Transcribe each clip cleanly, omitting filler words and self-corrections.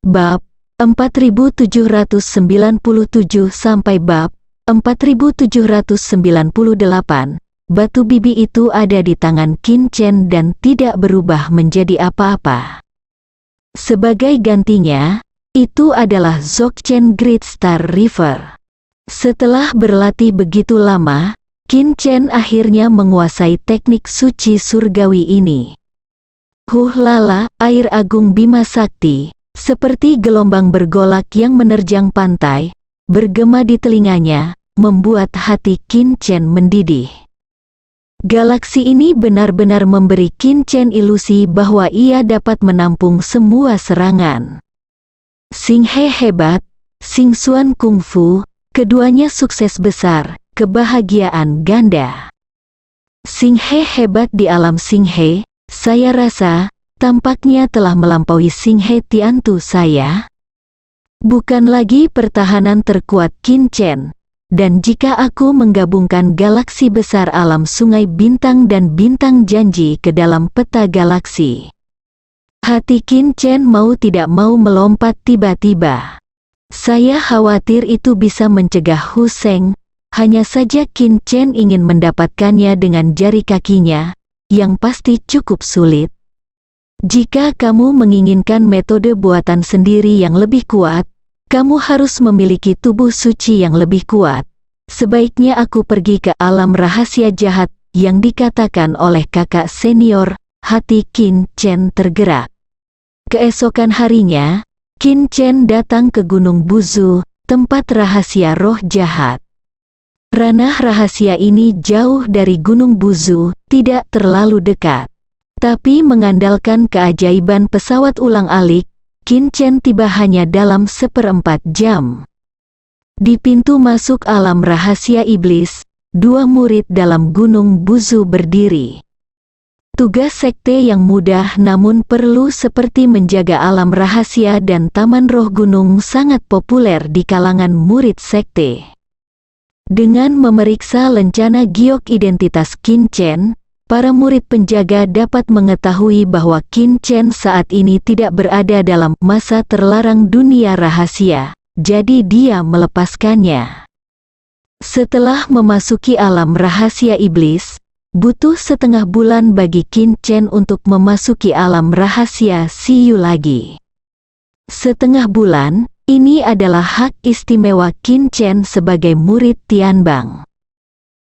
Bab 4797 sampai bab 4798. Batu bibi itu ada di tangan Qin Chen dan tidak berubah menjadi apa-apa. Sebagai gantinya, itu adalah Dzogchen Great Star River. Setelah berlatih begitu lama, Qin Chen akhirnya menguasai teknik suci surgawi ini. Lala, air agung Bima Sakti, seperti gelombang bergolak yang menerjang pantai, bergema di telinganya, membuat hati Qin Chen mendidih. Galaksi ini benar-benar memberi Qin Chen ilusi bahwa ia dapat menampung semua serangan. Xing He hebat, Xing Xuan kungfu, keduanya sukses besar, kebahagiaan ganda. Xing He hebat di alam Xing He, saya rasa, tampaknya telah melampaui Xing He Tiantu saya. Bukan lagi pertahanan terkuat Qin Chen. Dan jika aku menggabungkan galaksi besar alam sungai bintang dan bintang janji ke dalam peta galaksi, hati Qin Chen mau tidak mau melompat tiba-tiba. Saya khawatir itu bisa mencegah Hu Sheng, hanya saja Qin Chen ingin mendapatkannya dengan jari kakinya, yang pasti cukup sulit. Jika kamu menginginkan metode buatan sendiri yang lebih kuat, kamu harus memiliki tubuh suci yang lebih kuat. Sebaiknya aku pergi ke alam rahasia jahat yang dikatakan oleh kakak senior. Hati Qin Chen tergerak. Keesokan harinya, Qin Chen datang ke Gunung Buzu, tempat rahasia roh jahat. Ranah rahasia ini jauh dari Gunung Buzu, tidak terlalu dekat. Tapi mengandalkan keajaiban pesawat ulang-alik, Qin Chen tiba hanya dalam 1/4 jam. Di pintu masuk alam rahasia iblis, 2 murid dalam Gunung Buzu berdiri. Tugas sekte yang mudah namun perlu seperti menjaga alam rahasia dan taman roh gunung sangat populer di kalangan murid sekte. Dengan memeriksa lencana giok identitas Qin Chen, para murid penjaga dapat mengetahui bahwa Qin Chen saat ini tidak berada dalam masa terlarang dunia rahasia, jadi dia melepaskannya. Setelah memasuki alam rahasia iblis, butuh 1/2 bulan bagi Qin Chen untuk memasuki alam rahasia Siyu lagi. 1/2 bulan, ini adalah hak istimewa Qin Chen sebagai murid Tianbang.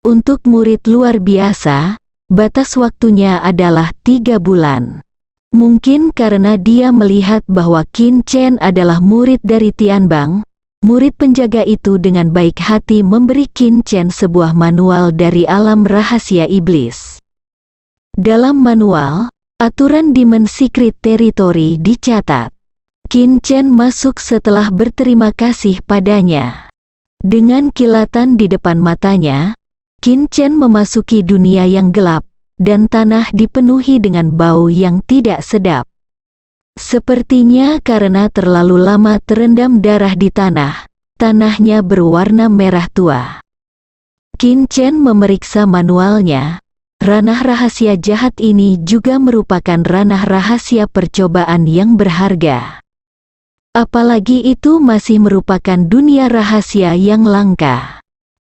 Untuk murid luar biasa, batas waktunya adalah 3 bulan. Mungkin karena dia melihat bahwa Qin Chen adalah murid dari Tianbang, murid penjaga itu dengan baik hati memberi Qin Chen sebuah manual dari alam rahasia iblis. Dalam manual, aturan Demon Secret Territory dicatat. Qin Chen masuk setelah berterima kasih padanya. Dengan kilatan di depan matanya, Qin Chen memasuki dunia yang gelap, dan tanah dipenuhi dengan bau yang tidak sedap. Sepertinya karena terlalu lama terendam darah di tanah, tanahnya berwarna merah tua. Qin Chen memeriksa manualnya. Ranah rahasia jahat ini juga merupakan ranah rahasia percobaan yang berharga. Apalagi itu masih merupakan dunia rahasia yang langka.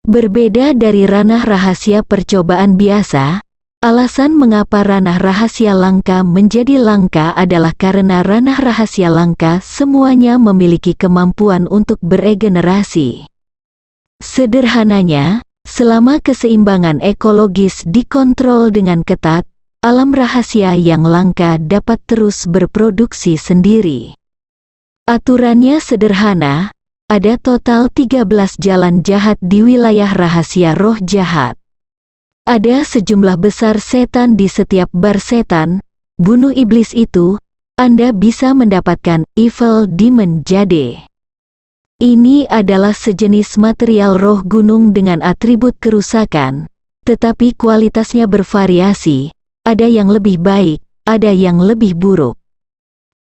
Berbeda dari ranah rahasia percobaan biasa, alasan mengapa ranah rahasia langka menjadi langka adalah karena ranah rahasia langka semuanya memiliki kemampuan untuk beregenerasi. Sederhananya, selama keseimbangan ekologis dikontrol dengan ketat, alam rahasia yang langka dapat terus berproduksi sendiri. Aturannya sederhana. Ada total 13 jalan jahat di wilayah rahasia roh jahat. Ada sejumlah besar setan di setiap bar setan. Bunuh iblis itu, Anda bisa mendapatkan Evil Demon Jade. Ini adalah sejenis material roh gunung dengan atribut kerusakan, tetapi kualitasnya bervariasi, ada yang lebih baik, ada yang lebih buruk.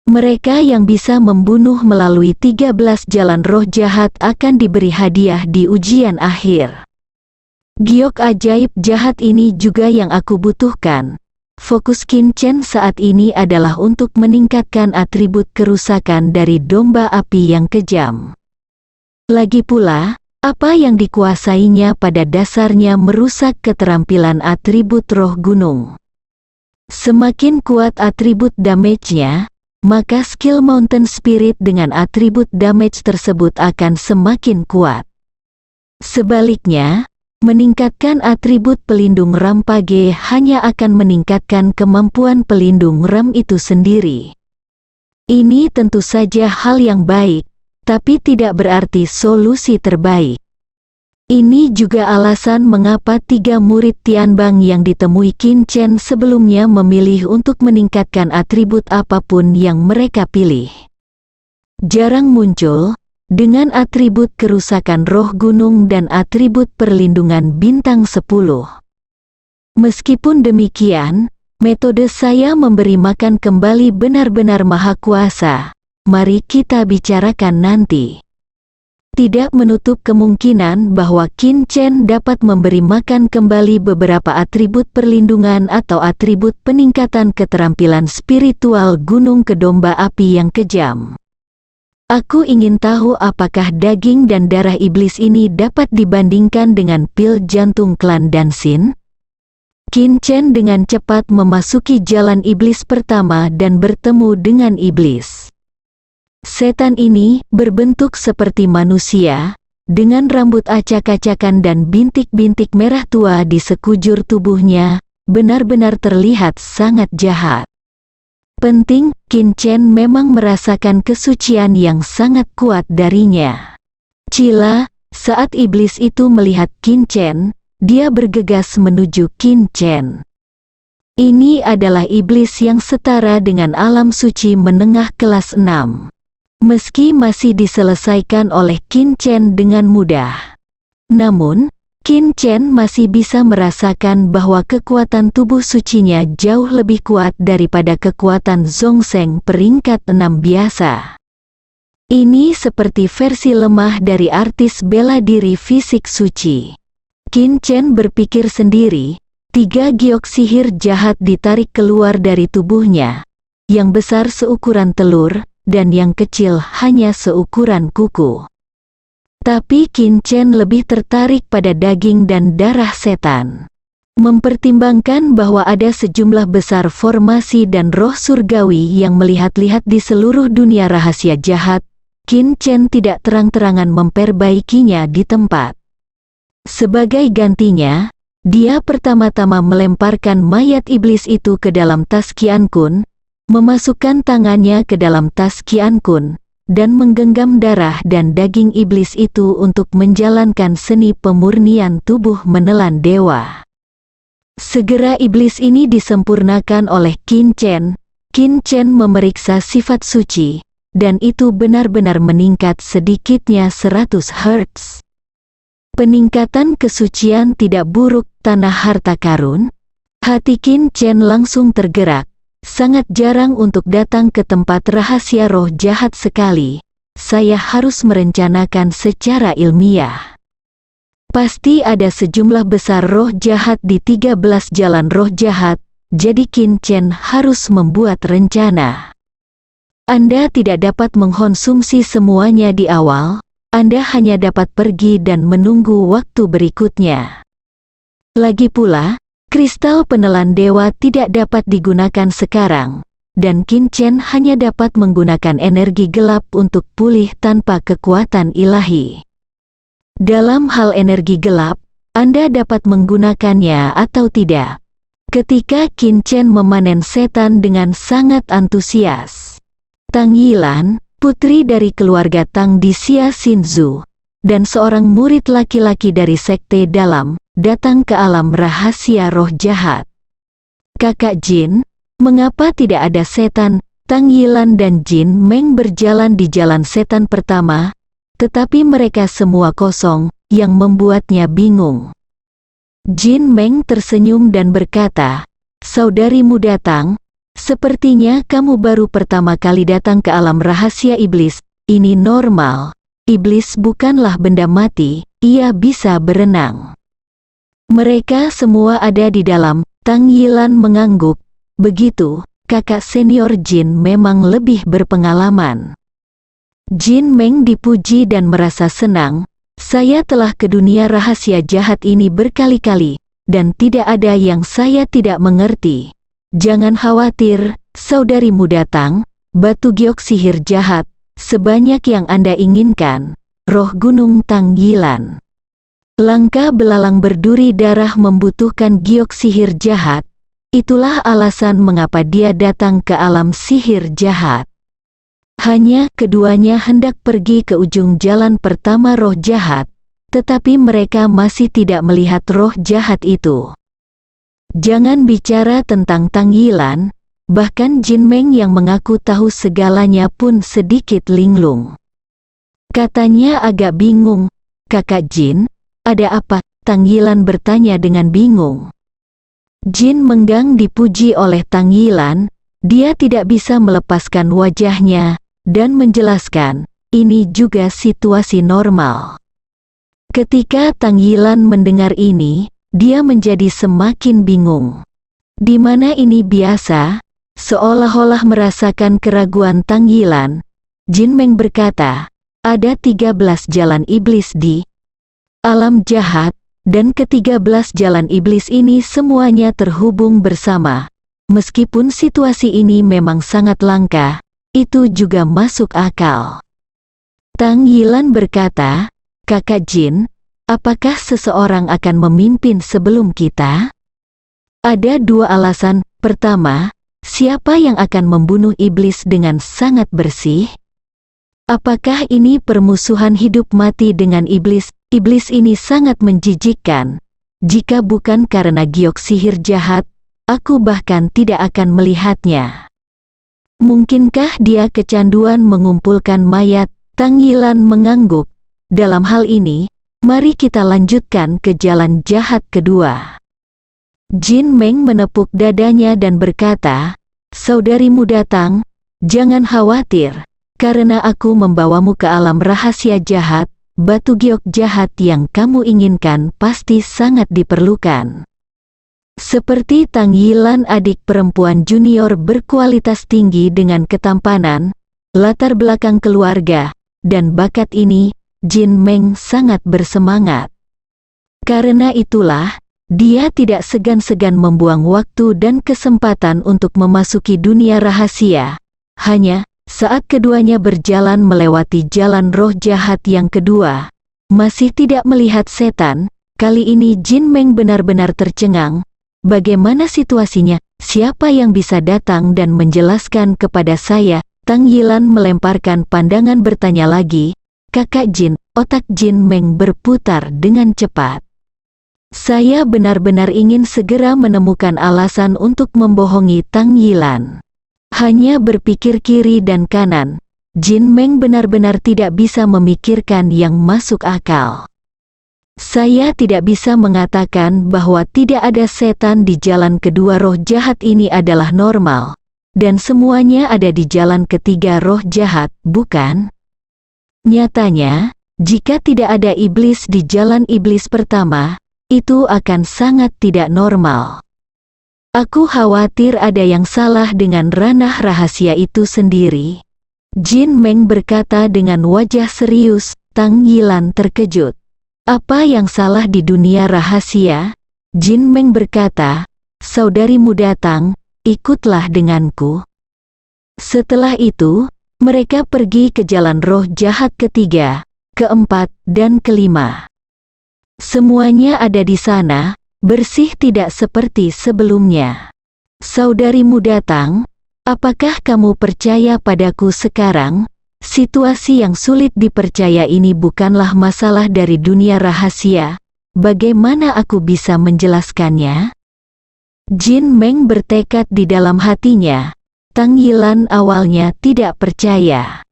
Mereka yang bisa membunuh melalui 13 jalan roh jahat akan diberi hadiah di ujian akhir. Giok ajaib jahat ini juga yang aku butuhkan. fokus Qin Chen saat ini adalah untuk meningkatkan atribut kerusakan dari domba api yang kejam. Lagi pula, apa yang dikuasainya pada dasarnya merusak keterampilan atribut roh gunung. Semakin kuat atribut damage-nya, maka skill Mountain Spirit dengan atribut damage tersebut akan semakin kuat. Sebaliknya, meningkatkan atribut pelindung Rampage hanya akan meningkatkan kemampuan pelindung Ram itu sendiri. Ini tentu saja hal yang baik, tapi tidak berarti solusi terbaik. Ini juga alasan mengapa 3 murid Tianbang yang ditemui Qin Chen sebelumnya memilih untuk meningkatkan atribut apapun yang mereka pilih. Jarang muncul dengan atribut kerusakan roh gunung dan atribut perlindungan bintang 10. Meskipun demikian, metode saya memberi makan kembali benar-benar maha kuasa. Mari kita bicarakan nanti. Tidak menutup kemungkinan bahwa Qin Chen dapat memberi makan kembali beberapa atribut perlindungan atau atribut peningkatan keterampilan spiritual gunung ke domba api yang kejam. Aku ingin tahu apakah daging dan darah iblis ini dapat dibandingkan dengan pil jantung klan Dansin? Qin Chen dengan cepat memasuki jalan iblis pertama dan bertemu dengan iblis. Setan ini berbentuk seperti manusia, dengan rambut acak-acakan dan bintik-bintik merah tua di sekujur tubuhnya, benar-benar terlihat sangat jahat. Penting, Qin Chen memang merasakan kesucian yang sangat kuat darinya. Cila, saat iblis itu melihat Qin Chen, dia bergegas menuju Qin Chen. Ini adalah iblis yang setara dengan alam suci menengah kelas 6. Meski masih diselesaikan oleh Qin Chen dengan mudah. Namun, Qin Chen masih bisa merasakan bahwa kekuatan tubuh sucinya jauh lebih kuat daripada kekuatan Zhongsheng peringkat 6 biasa. Ini seperti versi lemah dari artis bela diri fisik suci. Qin Chen berpikir sendiri, 3 giok sihir jahat ditarik keluar dari tubuhnya, yang besar seukuran telur, dan yang kecil hanya seukuran kuku. Tapi Qin Chen lebih tertarik pada daging dan darah setan. Mempertimbangkan bahwa ada sejumlah besar formasi dan roh surgawi yang melihat-lihat di seluruh dunia rahasia jahat, Qin Chen tidak terang-terangan memperbaikinya di tempat. Sebagai gantinya, dia pertama-tama melemparkan mayat iblis itu ke dalam tas Qian Kun, memasukkan tangannya ke dalam tas Qian Kun, dan menggenggam darah dan daging iblis itu untuk menjalankan seni pemurnian tubuh menelan dewa. Segera iblis ini disempurnakan oleh Qin Chen. Qin Chen memeriksa sifat suci, dan itu benar-benar meningkat sedikitnya 100 Hz. Peningkatan kesucian tidak buruk tanah harta karun. Hati Qin Chen langsung tergerak. Sangat jarang untuk datang ke tempat rahasia roh jahat sekali. Saya harus merencanakan secara ilmiah. Pasti ada sejumlah besar roh jahat di 13 jalan roh jahat, jadi Qin Chen harus membuat rencana. Anda tidak dapat mengkonsumsi semuanya di awal, Anda hanya dapat pergi dan menunggu waktu berikutnya. Lagi pula, kristal penelan dewa tidak dapat digunakan sekarang, dan Qin Chen hanya dapat menggunakan energi gelap untuk pulih tanpa kekuatan ilahi. Dalam hal energi gelap, Anda dapat menggunakannya atau tidak. Ketika Qin Chen memanen setan dengan sangat antusias, Tang Yilan, putri dari keluarga Tang di Xia Xinzu, dan seorang murid laki-laki dari sekte dalam, datang ke alam rahasia roh jahat. Kakak Jin, mengapa tidak ada setan? Tang Yilan dan Jin Meng berjalan di jalan setan pertama, tetapi mereka semua kosong, yang membuatnya bingung. Jin Meng tersenyum dan berkata, "Saudarimu datang, sepertinya kamu baru pertama kali datang ke alam rahasia iblis, ini normal. Iblis bukanlah benda mati, ia bisa berenang." Mereka semua ada di dalam. Tang Yilan mengangguk, begitu, kakak senior Jin memang lebih berpengalaman. Jin Meng dipuji dan merasa senang. Saya telah ke dunia rahasia jahat ini berkali-kali, dan tidak ada yang saya tidak mengerti. Jangan khawatir, saudarimu datang, batu giok sihir jahat, sebanyak yang Anda inginkan, roh gunung Tangyilan. Langkah belalang berduri darah membutuhkan giok sihir jahat, itulah alasan mengapa dia datang ke alam sihir jahat. Hanya keduanya hendak pergi ke ujung jalan pertama roh jahat, tetapi mereka masih tidak melihat roh jahat itu. Jangan bicara tentang Tangyilan, bahkan Jin Meng yang mengaku tahu segalanya pun sedikit linglung. Katanya agak bingung, "Kakak Jin, ada apa?" Tangyilan bertanya dengan bingung. Jin Menggang dipuji oleh Tangyilan, dia tidak bisa melepaskan wajahnya, dan menjelaskan, ini juga situasi normal. Ketika Tangyilan mendengar ini, dia menjadi semakin bingung. Di mana ini biasa? Seolah-olah merasakan keraguan Tangyilan, Jin Meng berkata, ada 13 jalan iblis di alam jahat, dan ke-13 jalan iblis ini semuanya terhubung bersama. Meskipun situasi ini memang sangat langka, itu juga masuk akal. Tangyilan berkata, Kakak Jin, apakah seseorang akan memimpin sebelum kita? Ada dua alasan. Pertama, siapa yang akan membunuh iblis dengan sangat bersih? Apakah ini permusuhan hidup mati dengan iblis? Iblis ini sangat menjijikkan. Jika bukan karena giok sihir jahat, aku bahkan tidak akan melihatnya. Mungkinkah dia kecanduan mengumpulkan mayat? Tangyilan mengangguk. Dalam hal ini, mari kita lanjutkan ke jalan jahat kedua. Jin Meng menepuk dadanya dan berkata, saudarimu datang, jangan khawatir, karena aku membawamu ke alam rahasia jahat, batu giok jahat yang kamu inginkan pasti sangat diperlukan. Seperti Tangyilan adik perempuan junior berkualitas tinggi dengan ketampanan, latar belakang keluarga, dan bakat ini, Jin Meng sangat bersemangat. Karena itulah, dia tidak segan-segan membuang waktu dan kesempatan untuk memasuki dunia rahasia. Hanya, saat keduanya berjalan melewati jalan roh jahat yang kedua, masih tidak melihat setan, kali ini Jin Meng benar-benar tercengang. Bagaimana situasinya? Siapa yang bisa datang dan menjelaskan kepada saya? Tangyilan melemparkan pandangan bertanya lagi. Kakak Jin, otak Jin Meng berputar dengan cepat. Saya benar-benar ingin segera menemukan alasan untuk membohongi Tangyilan. Hanya berpikir kiri dan kanan, Jin Meng benar-benar tidak bisa memikirkan yang masuk akal. Saya tidak bisa mengatakan bahwa tidak ada setan di jalan kedua roh jahat ini adalah normal, dan semuanya ada di jalan ketiga roh jahat, bukan? Nyatanya, jika tidak ada iblis di jalan iblis pertama, itu akan sangat tidak normal. Aku khawatir ada yang salah dengan ranah rahasia itu sendiri. Jin Meng berkata dengan wajah serius. Tangyilan terkejut. Apa yang salah di dunia rahasia? Jin Meng berkata, saudarimu datang, ikutlah denganku. Setelah itu, mereka pergi ke jalan roh jahat ketiga, keempat, dan kelima. Semuanya ada di sana, bersih tidak seperti sebelumnya. Saudarimu datang, apakah kamu percaya padaku sekarang? Situasi yang sulit dipercaya ini bukanlah masalah dari dunia rahasia. Bagaimana aku bisa menjelaskannya? Jin Meng bertekad di dalam hatinya. Tangyilan awalnya tidak percaya.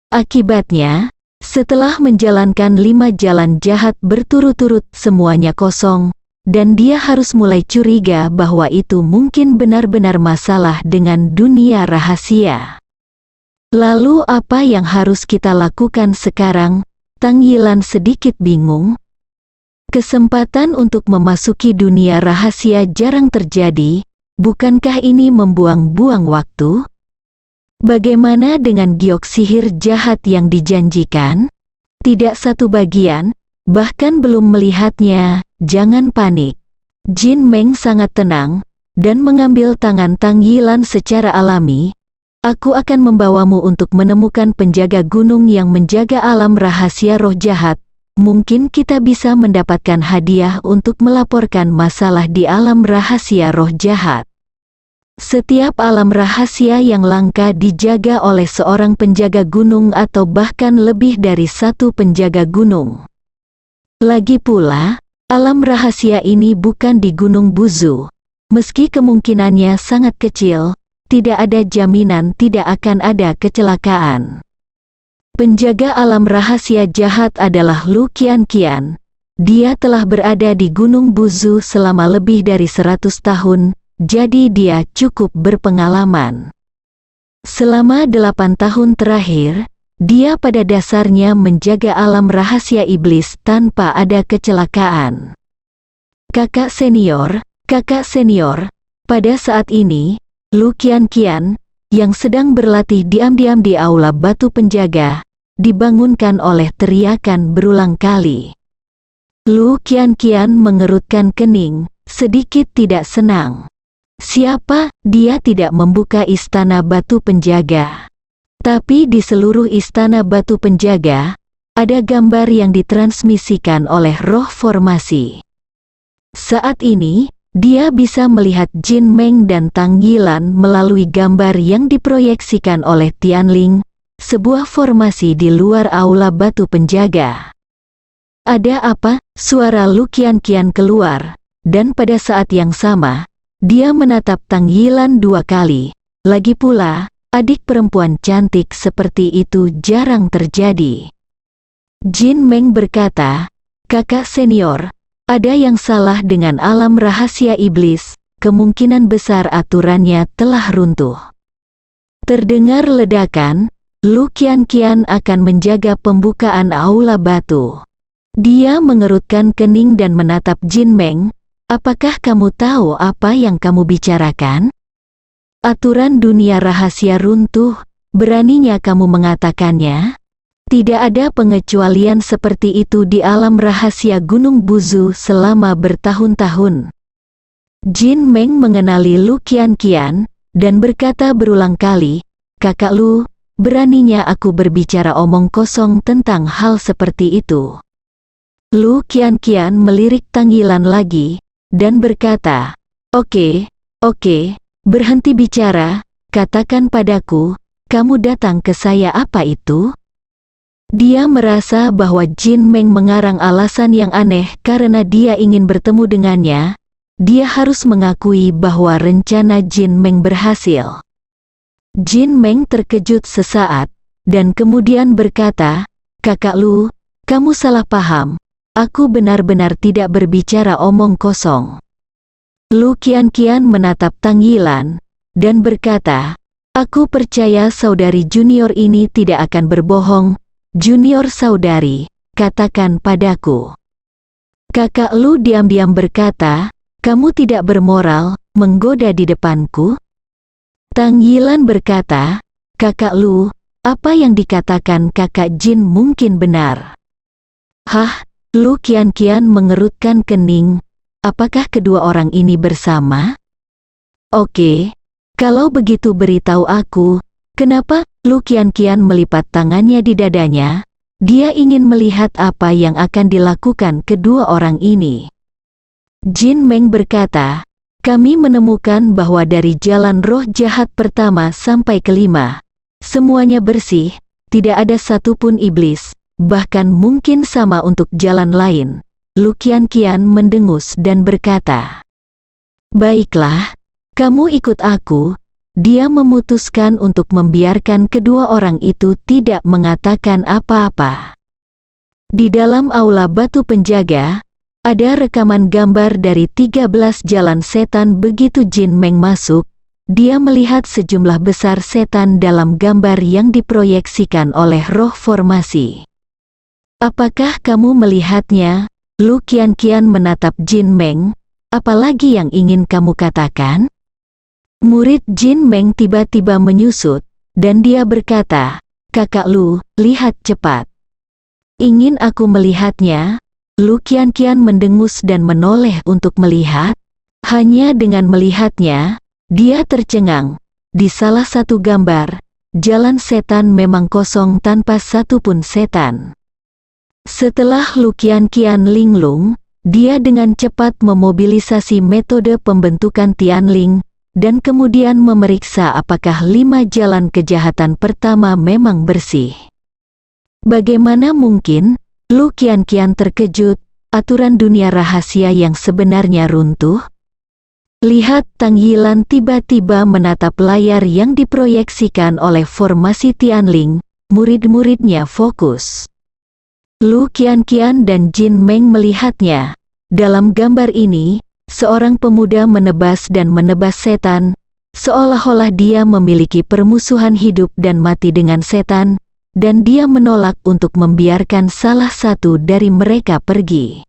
Akibatnya, setelah menjalankan 5 jalan jahat berturut-turut semuanya kosong, dan dia harus mulai curiga bahwa itu mungkin benar-benar masalah dengan dunia rahasia. Lalu apa yang harus kita lakukan sekarang? Tangyilan sedikit bingung. Kesempatan untuk memasuki dunia rahasia jarang terjadi, bukankah ini membuang-buang waktu? Bagaimana dengan giok sihir jahat yang dijanjikan? Tidak satu bagian, bahkan belum melihatnya, jangan panik. Jin Meng sangat tenang, dan mengambil tangan Tang Yilan secara alami. Aku akan membawamu untuk menemukan penjaga gunung yang menjaga alam rahasia roh jahat. Mungkin kita bisa mendapatkan hadiah untuk melaporkan masalah di alam rahasia roh jahat. Setiap alam rahasia yang langka dijaga oleh seorang penjaga gunung atau bahkan lebih dari satu penjaga gunung. Lagi pula, alam rahasia ini bukan di Gunung Buzu. Meski kemungkinannya sangat kecil, tidak ada jaminan tidak akan ada kecelakaan. Penjaga alam rahasia jahat adalah Lu Qianqian. Dia telah berada di Gunung Buzu selama lebih dari 100 tahun, jadi dia cukup berpengalaman. Selama 8 tahun terakhir, dia pada dasarnya menjaga alam rahasia iblis tanpa ada kecelakaan. Kakak senior, pada saat ini, Lu Qianqian, yang sedang berlatih diam-diam di aula batu penjaga, dibangunkan oleh teriakan berulang kali. Lu Qianqian mengerutkan kening, sedikit tidak senang. Siapa? Dia tidak membuka istana batu penjaga. Tapi di seluruh istana batu penjaga, ada gambar yang ditransmisikan oleh roh formasi. Saat ini, dia bisa melihat Jin Meng dan Tang Yilan melalui gambar yang diproyeksikan oleh Tianling, sebuah formasi di luar aula batu penjaga. Ada apa? Suara Lu Qianqian keluar, dan pada saat yang sama, dia menatap Tang Yilan 2 kali. Lagi pula, adik perempuan cantik seperti itu jarang terjadi. Jin Meng berkata, "Kakak senior, ada yang salah dengan alam rahasia iblis, kemungkinan besar aturannya telah runtuh." Terdengar ledakan, Lu Qianqian akan menjaga pembukaan aula batu. Dia mengerutkan kening dan menatap Jin Meng. "Apakah kamu tahu apa yang kamu bicarakan? Aturan dunia rahasia runtuh, beraninya kamu mengatakannya? Tidak ada pengecualian seperti itu di alam rahasia Gunung Buzu selama bertahun-tahun." Jin Meng mengenali Lu Qianqian, dan berkata berulang kali, "Kakak Lu, beraninya aku berbicara omong kosong tentang hal seperti itu." Lu Qianqian melirik Tang Yilan lagi, dan berkata, Oke, berhenti bicara, katakan padaku, kamu datang ke saya apa itu?" Dia merasa bahwa Jin Meng mengarang alasan yang aneh karena dia ingin bertemu dengannya. Dia harus mengakui bahwa rencana Jin Meng berhasil. Jin Meng terkejut sesaat, dan kemudian berkata, "Kakak Lu, kamu salah paham. Aku benar-benar tidak berbicara omong kosong." Lu Qianqian menatap Tang Yilan, dan berkata, "Aku percaya saudari junior ini tidak akan berbohong. Junior saudari, katakan padaku." Kakak Lu diam-diam berkata, "Kamu tidak bermoral, menggoda di depanku?" Tang Yilan berkata, "Kakak Lu, apa yang dikatakan kakak Jin mungkin benar." "Hah?" Lu Qianqian mengerutkan kening. "Apakah kedua orang ini bersama?" "Oke, kalau begitu beritahu aku, kenapa?" Lu Qianqian melipat tangannya di dadanya. Dia ingin melihat apa yang akan dilakukan kedua orang ini. Jin Meng berkata, "Kami menemukan bahwa dari jalan roh jahat pertama sampai kelima, semuanya bersih, tidak ada satupun iblis, bahkan mungkin sama untuk jalan lain." Lu Qianqian mendengus dan berkata, "Baiklah, kamu ikut aku." Dia memutuskan untuk membiarkan kedua orang itu tidak mengatakan apa-apa. Di dalam aula batu penjaga, ada rekaman gambar dari 13 jalan setan. Begitu Jin Meng masuk, dia melihat sejumlah besar setan dalam gambar yang diproyeksikan oleh roh formasi. "Apakah kamu melihatnya?" Lu Qianqian menatap Jin Meng. "Apalagi yang ingin kamu katakan?" Murid Jin Meng tiba-tiba menyusut, dan dia berkata, "Kakak Lu, lihat cepat." "Ingin aku melihatnya?" Lu Qianqian mendengus dan menoleh untuk melihat. Hanya dengan melihatnya, dia tercengang. Di salah satu gambar, jalan setan memang kosong tanpa satupun setan. Setelah Lu Qianqian linglung, dia dengan cepat memobilisasi metode pembentukan Tianling, dan kemudian memeriksa apakah 5 jalan kejahatan pertama memang bersih. Bagaimana mungkin? Lu Qianqian terkejut, aturan dunia rahasia yang sebenarnya runtuh? Lihat, Tang Yilan tiba-tiba menatap layar yang diproyeksikan oleh formasi Tianling, murid-muridnya fokus. Lu Qianqian dan Jin Meng melihatnya. Dalam gambar ini, seorang pemuda menebas dan menebas setan, seolah-olah dia memiliki permusuhan hidup dan mati dengan setan, dan dia menolak untuk membiarkan salah satu dari mereka pergi.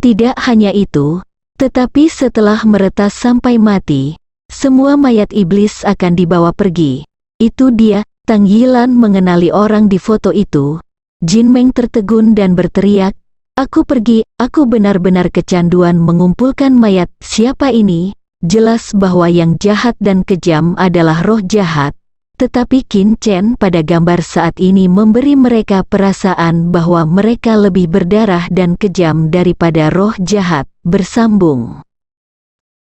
Tidak hanya itu, tetapi setelah meretas sampai mati, semua mayat iblis akan dibawa pergi. Itu dia. Tang Yilan mengenali orang di foto itu. Jin Meng tertegun dan berteriak, "Aku pergi, aku benar-benar kecanduan mengumpulkan mayat." Siapa ini? Jelas bahwa yang jahat dan kejam adalah roh jahat, tetapi Qin Chen pada gambar saat ini memberi mereka perasaan bahwa mereka lebih berdarah dan kejam daripada roh jahat. Bersambung.